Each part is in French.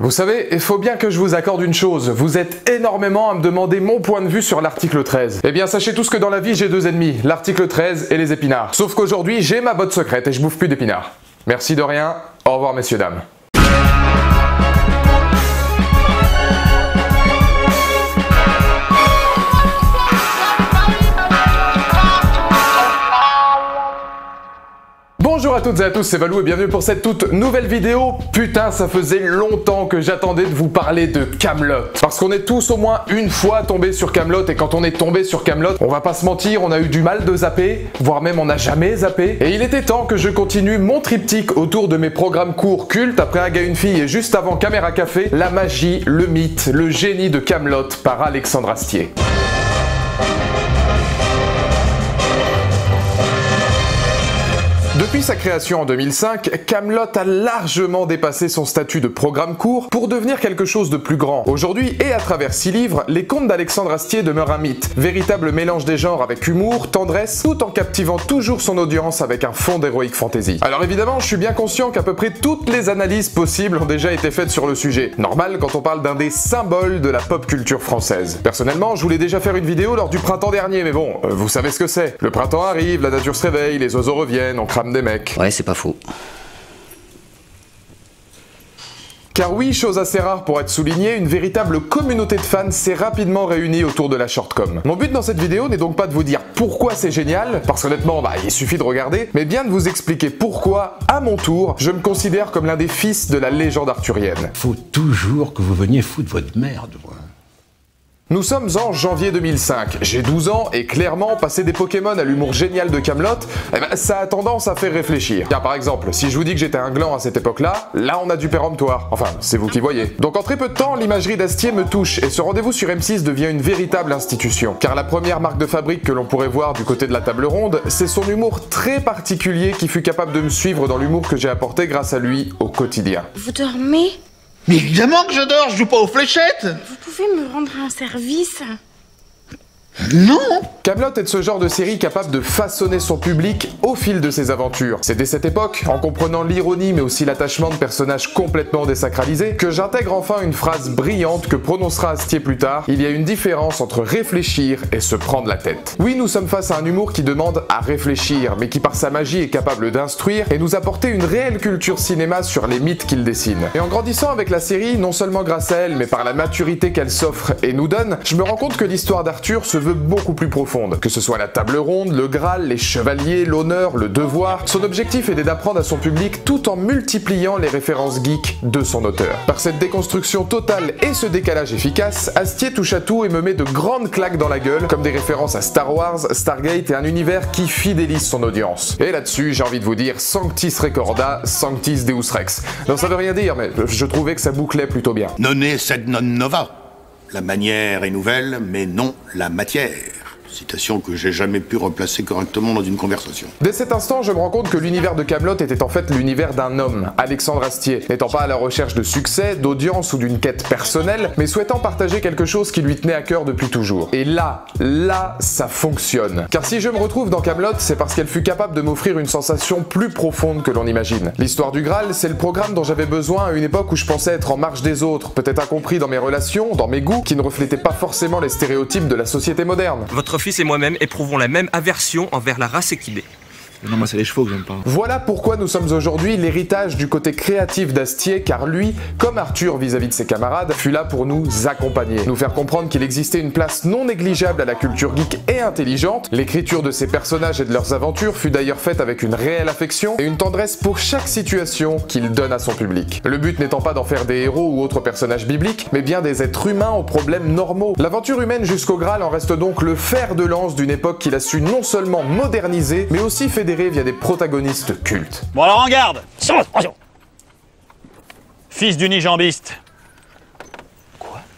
Vous savez, il faut bien que je vous accorde une chose, vous êtes énormément à me demander mon point de vue sur l'article 13. Eh bien sachez tous que dans la vie j'ai deux ennemis, l'article 13 et les épinards. Sauf qu'aujourd'hui j'ai ma botte secrète et je bouffe plus d'épinards. Merci de rien, au revoir messieurs dames. Bonjour à toutes et à tous, c'est Valou et bienvenue pour cette toute nouvelle vidéo. Putain, ça faisait longtemps que j'attendais de vous parler de Kaamelott. Parce qu'on est tous au moins une fois tombés sur Kaamelott et quand on est tombé sur Kaamelott, on va pas se mentir, on a eu du mal de zapper, voire même on n'a jamais zappé. Et il était temps que je continue mon triptyque autour de mes programmes courts cultes après Un gars, une fille et juste avant Caméra Café, la magie, le mythe, le génie de Kaamelott par Alexandre Astier. Depuis sa création en 2005, Kaamelott a largement dépassé son statut de programme court pour devenir quelque chose de plus grand. Aujourd'hui, et à travers 6 livres, les contes d'Alexandre Astier demeurent un mythe, véritable mélange des genres avec humour, tendresse, tout en captivant toujours son audience avec un fond d'heroic fantasy. Alors évidemment, je suis bien conscient qu'à peu près toutes les analyses possibles ont déjà été faites sur le sujet. Normal quand on parle d'un des symboles de la pop culture française. Personnellement, je voulais déjà faire une vidéo lors du printemps dernier, mais bon, vous savez ce que c'est. Le printemps arrive, la nature se réveille, les oiseaux reviennent, on crame des mecs. Ouais, c'est pas faux. Car oui, chose assez rare pour être soulignée, une véritable communauté de fans s'est rapidement réunie autour de la shortcom. Mon but dans cette vidéo n'est donc pas de vous dire pourquoi c'est génial, parce qu'honnêtement, il suffit de regarder, mais bien de vous expliquer pourquoi, à mon tour, je me considère comme l'un des fils de la légende arthurienne. Faut toujours que vous veniez foutre votre merde, moi. Nous sommes en janvier 2005, j'ai 12 ans et clairement passer des Pokémon à l'humour génial de Kaamelott, ça a tendance à faire réfléchir. Car par exemple, si je vous dis que j'étais un gland à cette époque-là, là on a du péremptoire. Enfin, c'est vous qui voyez. Donc en très peu de temps, l'imagerie d'Astier me touche et ce rendez-vous sur M6 devient une véritable institution. Car la première marque de fabrique que l'on pourrait voir du côté de la table ronde, c'est son humour très particulier qui fut capable de me suivre dans l'humour que j'ai apporté grâce à lui au quotidien. Vous dormez? Mais évidemment que je dors, je joue pas aux fléchettes. Vous pouvez me rendre un service? Non. Kaamelott est de ce genre de série capable de façonner son public au fil de ses aventures. C'est dès cette époque, en comprenant l'ironie mais aussi l'attachement de personnages complètement désacralisés, que j'intègre enfin une phrase brillante que prononcera Astier plus tard. Il y a une différence entre réfléchir et se prendre la tête. Oui, nous sommes face à un humour qui demande à réfléchir, mais qui par sa magie est capable d'instruire et nous apporter une réelle culture cinéma sur les mythes qu'il dessine. Et en grandissant avec la série, non seulement grâce à elle, mais par la maturité qu'elle s'offre et nous donne, je me rends compte que l'histoire d'Arthur se veut beaucoup plus profonde. Que ce soit la table ronde, le Graal, les chevaliers, l'honneur, le devoir, son objectif est d'apprendre à son public tout en multipliant les références geeks de son auteur. Par cette déconstruction totale et ce décalage efficace, Astier touche à tout et me met de grandes claques dans la gueule, comme des références à Star Wars, Stargate et un univers qui fidélise son audience. Et là-dessus, j'ai envie de vous dire Sanctis Recorda, Sanctis Deus Rex. Non, ça veut rien dire, mais je trouvais que ça bouclait plutôt bien. Nonne sed non nova. La manière est nouvelle, mais non la matière. Citation que j'ai jamais pu replacer correctement dans une conversation. Dès cet instant, je me rends compte que l'univers de Kaamelott était en fait l'univers d'un homme, Alexandre Astier, n'étant pas à la recherche de succès, d'audience ou d'une quête personnelle, mais souhaitant partager quelque chose qui lui tenait à cœur depuis toujours. Et là, ça fonctionne. Car si je me retrouve dans Kaamelott, c'est parce qu'elle fut capable de m'offrir une sensation plus profonde que l'on imagine. L'histoire du Graal, c'est le programme dont j'avais besoin à une époque où je pensais être en marge des autres, peut-être incompris dans mes relations, dans mes goûts, qui ne reflétaient pas forcément les stéréotypes de la société moderne. Votre fils et moi-même éprouvons la même aversion envers la race équidée. Non, moi c'est les chevaux que j'aime pas. Voilà pourquoi nous sommes aujourd'hui l'héritage du côté créatif d'Astier, car lui, comme Arthur vis-à-vis de ses camarades, fut là pour nous accompagner, nous faire comprendre qu'il existait une place non négligeable à la culture geek et intelligente. L'écriture de ces personnages et de leurs aventures fut d'ailleurs faite avec une réelle affection et une tendresse pour chaque situation qu'il donne à son public. Le but n'étant pas d'en faire des héros ou autres personnages bibliques, mais bien des êtres humains aux problèmes normaux. L'aventure humaine jusqu'au Graal en reste donc le fer de lance d'une époque qu'il a su non seulement moderniser, mais aussi fédérer via des protagonistes cultes. Bon alors en garde. Fils d'unijambiste.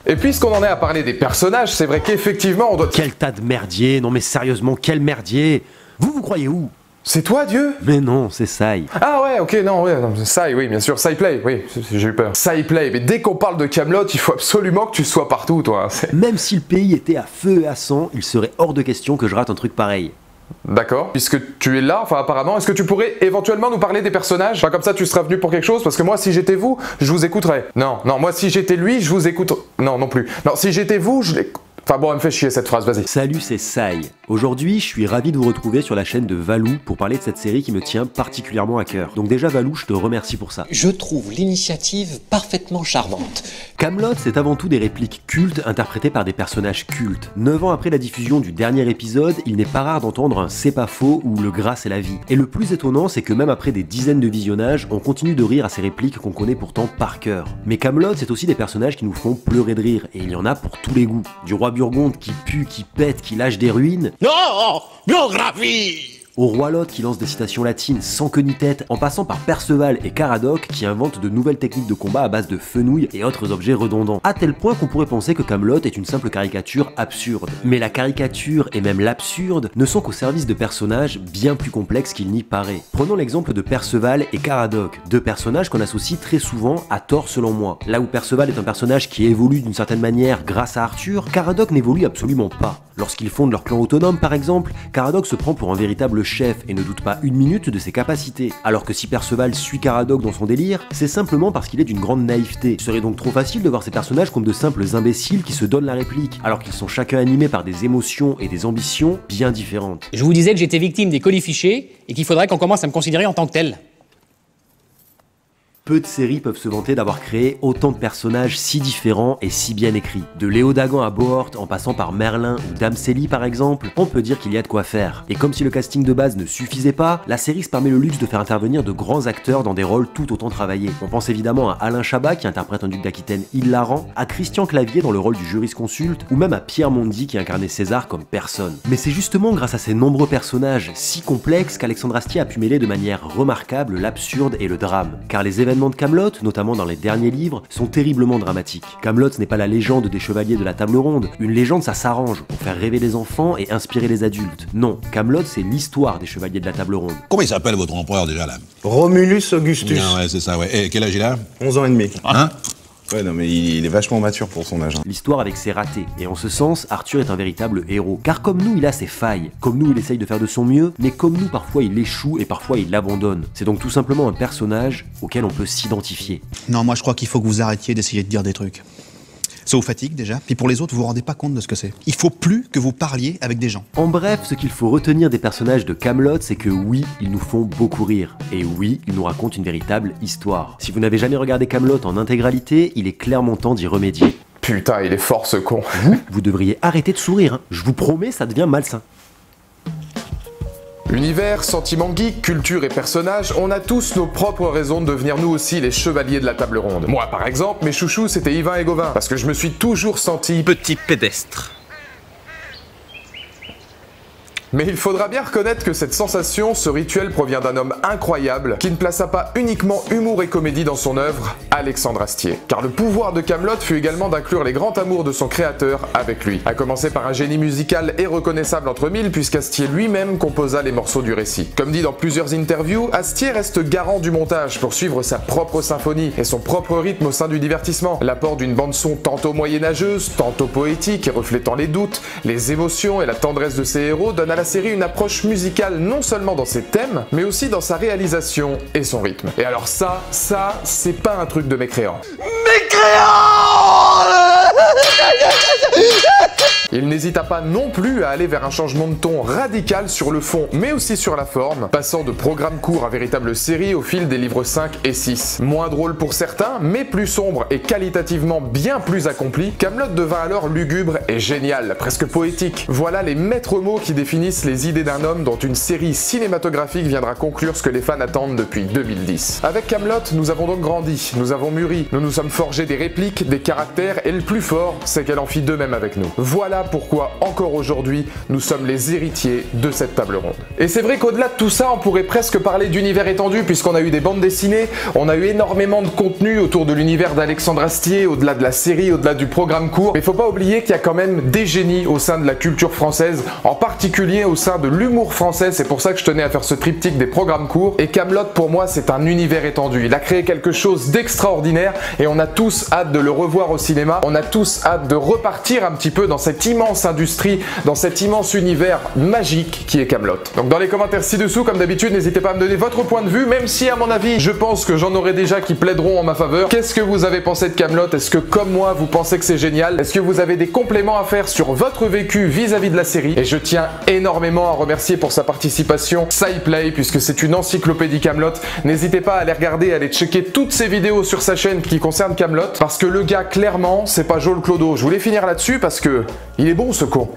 Et puisqu'on en est à parler des personnages, c'est vrai qu'effectivement on doit... Quel tas de merdier. Non mais sérieusement, quel merdier. Vous croyez où? C'est toi, Dieu? Mais non, c'est Sai. Ah ouais, ok, non, Sai, oui, bien sûr, Sai Play, oui, j'ai eu peur. Sai Play, mais dès qu'on parle de Kaamelott, il faut absolument que tu sois partout, toi. Même si le pays était à feu et à sang, il serait hors de question que je rate un truc pareil. D'accord. Puisque tu es là, enfin apparemment, est-ce que tu pourrais éventuellement nous parler des personnages? Enfin comme ça tu seras venu pour quelque chose, parce que moi si j'étais vous, je vous écouterais. Non, moi si j'étais lui, je vous écoute... Non plus. Non, si j'étais vous, je l'écoute... Enfin bon, elle me fait chier cette phrase, vas-y. Salut, c'est Sai. Aujourd'hui, je suis ravi de vous retrouver sur la chaîne de Valou pour parler de cette série qui me tient particulièrement à cœur. Donc déjà Valou, je te remercie pour ça. Je trouve l'initiative parfaitement charmante. Kaamelott, c'est avant tout des répliques cultes interprétées par des personnages cultes. 9 ans après la diffusion du dernier épisode, il n'est pas rare d'entendre un c'est pas faux ou le gras c'est la vie. Et le plus étonnant, c'est que même après des dizaines de visionnages, on continue de rire à ces répliques qu'on connaît pourtant par cœur. Mais Kaamelott, c'est aussi des personnages qui nous font pleurer de rire, et il y en a pour tous les goûts. Du roi Burgonde qui pue, qui pète, qui lâche des ruines. Non, biographie. Au roi Lot qui lance des citations latines sans queue ni tête, en passant par Perceval et Caradoc qui inventent de nouvelles techniques de combat à base de fenouil et autres objets redondants. À tel point qu'on pourrait penser que Kaamelott est une simple caricature absurde. Mais la caricature et même l'absurde ne sont qu'au service de personnages bien plus complexes qu'il n'y paraît. Prenons l'exemple de Perceval et Caradoc, deux personnages qu'on associe très souvent à tort selon moi. Là où Perceval est un personnage qui évolue d'une certaine manière grâce à Arthur, Caradoc n'évolue absolument pas. Lorsqu'ils fondent leur clan autonome par exemple, Caradoc se prend pour un véritable chef et ne doute pas une minute de ses capacités. Alors que si Perceval suit Caradoc dans son délire, c'est simplement parce qu'il est d'une grande naïveté. Il serait donc trop facile de voir ces personnages comme de simples imbéciles qui se donnent la réplique, alors qu'ils sont chacun animés par des émotions et des ambitions bien différentes. Je vous disais que j'étais victime des colifichés et qu'il faudrait qu'on commence à me considérer en tant que tel. Peu de séries peuvent se vanter d'avoir créé autant de personnages si différents et si bien écrits. De Léodagan à Bohort, en passant par Merlin ou Dame Célie par exemple, on peut dire qu'il y a de quoi faire. Et comme si le casting de base ne suffisait pas, la série se permet le luxe de faire intervenir de grands acteurs dans des rôles tout autant travaillés. On pense évidemment à Alain Chabat qui interprète un duc d'Aquitaine hilarant, à Christian Clavier dans le rôle du jurisconsulte, ou même à Pierre Mondy qui incarnait César comme personne. Mais c'est justement grâce à ces nombreux personnages si complexes qu'Alexandre Astier a pu mêler de manière remarquable l'absurde et le drame. Car les événements de Kaamelott, notamment dans les derniers livres, sont terriblement dramatiques. Kaamelott n'est pas la légende des chevaliers de la table ronde, une légende ça s'arrange pour faire rêver les enfants et inspirer les adultes. Non, Kaamelott c'est l'histoire des chevaliers de la table ronde. Comment il s'appelle votre empereur déjà là? Romulus Augustus. Non, ouais, c'est ça, ouais. Et quel âge il a? 11 ans et demi. Hein? Ouais, non, mais il est vachement mature pour son âge. L'histoire avec ses ratés, et en ce sens, Arthur est un véritable héros. Car comme nous, il a ses failles. Comme nous, il essaye de faire de son mieux, mais comme nous, parfois il échoue et parfois il l'abandonne. C'est donc tout simplement un personnage auquel on peut s'identifier. Non, moi je crois qu'il faut que vous arrêtiez d'essayer de dire des trucs. Ça vous fatigue déjà, puis pour les autres, vous vous rendez pas compte de ce que c'est. Il faut plus que vous parliez avec des gens. En bref, ce qu'il faut retenir des personnages de Kaamelott, c'est que oui, ils nous font beaucoup rire. Et oui, ils nous racontent une véritable histoire. Si vous n'avez jamais regardé Kaamelott en intégralité, il est clairement temps d'y remédier. Putain, il est fort ce con. Vous devriez arrêter de sourire, hein. Je vous promets, ça devient malsain. Univers, sentiments geeks, culture et personnages, on a tous nos propres raisons de devenir nous aussi les chevaliers de la table ronde. Moi par exemple, mes chouchous c'était Yvain et Gauvin, parce que je me suis toujours senti petit pédestre. Mais il faudra bien reconnaître que cette sensation, ce rituel provient d'un homme incroyable qui ne plaça pas uniquement humour et comédie dans son œuvre, Alexandre Astier. Car le pouvoir de Kaamelott fut également d'inclure les grands amours de son créateur avec lui. À commencer par un génie musical et reconnaissable entre mille puisqu'Astier lui-même composa les morceaux du récit. Comme dit dans plusieurs interviews, Astier reste garant du montage pour suivre sa propre symphonie et son propre rythme au sein du divertissement. L'apport d'une bande-son tantôt moyenâgeuse, tantôt poétique et reflétant les doutes, les émotions et la tendresse de ses héros donne à la série une approche musicale non seulement dans ses thèmes, mais aussi dans sa réalisation et son rythme. Et alors ça, c'est pas un truc de mécréant. Il n'hésita pas non plus à aller vers un changement de ton radical sur le fond, mais aussi sur la forme, passant de programmes courts à véritable série au fil des livres 5 et 6. Moins drôle pour certains, mais plus sombre et qualitativement bien plus accompli, Kaamelott devint alors lugubre et génial, presque poétique. Voilà les maîtres mots qui définissent les idées d'un homme dont une série cinématographique viendra conclure ce que les fans attendent depuis 2010. Avec Kaamelott, nous avons donc grandi, nous avons mûri, nous nous sommes forgés des répliques, des caractères, et le plus fort, c'est qu'elle en fit de même avec nous. Voilà pourquoi, encore aujourd'hui, nous sommes les héritiers de cette table ronde. Et c'est vrai qu'au-delà de tout ça, on pourrait presque parler d'univers étendu, puisqu'on a eu des bandes dessinées, on a eu énormément de contenu autour de l'univers d'Alexandre Astier, au-delà de la série, au-delà du programme court, mais faut pas oublier qu'il y a quand même des génies au sein de la culture française, en particulier au sein de l'humour français, c'est pour ça que je tenais à faire ce triptyque des programmes courts, et Kaamelott pour moi c'est un univers étendu, il a créé quelque chose d'extraordinaire, et on a tous hâte de le revoir au cinéma, on a tous hâte de repartir un petit peu dans cette immense industrie, dans cet immense univers magique qui est Kaamelott. Donc dans les commentaires ci-dessous, comme d'habitude, n'hésitez pas à me donner votre point de vue, même si à mon avis, je pense que j'en aurai déjà qui plaideront en ma faveur. Qu'est-ce que vous avez pensé de Kaamelott? Est-ce que comme moi, vous pensez que c'est génial? Est-ce que vous avez des compléments à faire sur votre vécu vis-à-vis de la série? Et je tiens énormément à remercier pour sa participation SciPlay, puisque c'est une encyclopédie Kaamelott. N'hésitez pas à aller regarder, à aller checker toutes ses vidéos sur sa chaîne qui concernent Kaamelott, parce que le gars, clairement, c'est pas Joel Clodo. Je voulais finir là-dessus parce que il est bon ce con.